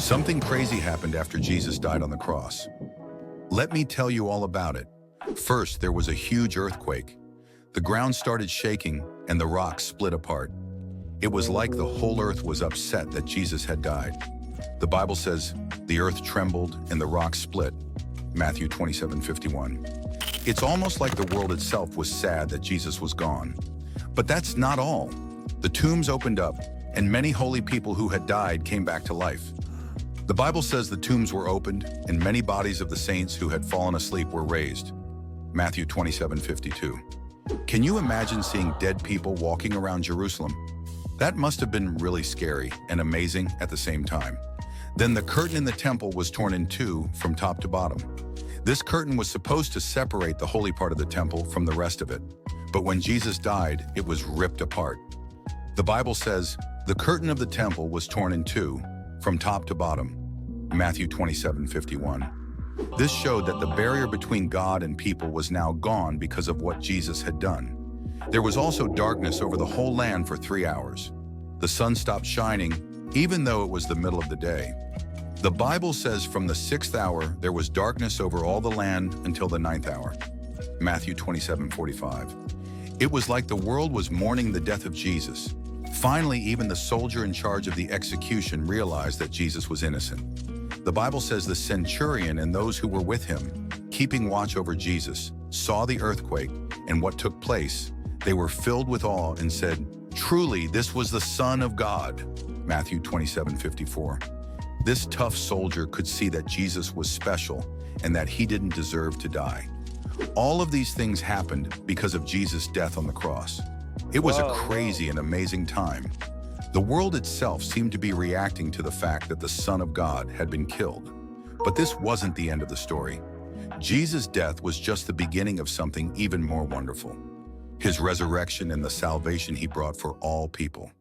Something crazy happened after Jesus died on the cross. Let me tell you all about it. First, there was a huge earthquake. The ground started shaking and the rocks split apart. It was like the whole earth was upset that Jesus had died. The Bible says, the earth trembled and the rocks split. Matthew 27:51. It's almost like the world itself was sad that Jesus was gone. But that's not all. The tombs opened up and many holy people who had died came back to life. The Bible says the tombs were opened and many bodies of the saints who had fallen asleep were raised. Matthew 27:52. Can you imagine seeing dead people walking around Jerusalem? That must have been really scary and amazing at the same time. Then the curtain in the temple was torn in two from top to bottom. This curtain was supposed to separate the holy part of the temple from the rest of it. But when Jesus died, it was ripped apart. The Bible says, the curtain of the temple was torn in two from top to bottom. Matthew 27:51. This showed that the barrier between God and people was now gone because of what Jesus had done. There was also darkness over the whole land for 3 hours. The sun stopped shining, even though it was the middle of the day. The Bible says from the 6th hour, there was darkness over all the land until the 9th hour. Matthew 27:45. It was like the world was mourning the death of Jesus. Finally, even the soldier in charge of the execution realized that Jesus was innocent. The Bible says the centurion and those who were with him, keeping watch over Jesus, saw the earthquake and what took place. They were filled with awe and said, "Truly, this was the Son of God." Matthew 27:54. This tough soldier could see that Jesus was special and that he didn't deserve to die. All of these things happened because of Jesus' death on the cross. It was a crazy and amazing time. The world itself seemed to be reacting to the fact that the Son of God had been killed. But this wasn't the end of the story. Jesus' death was just the beginning of something even more wonderful. His resurrection and the salvation he brought for all people.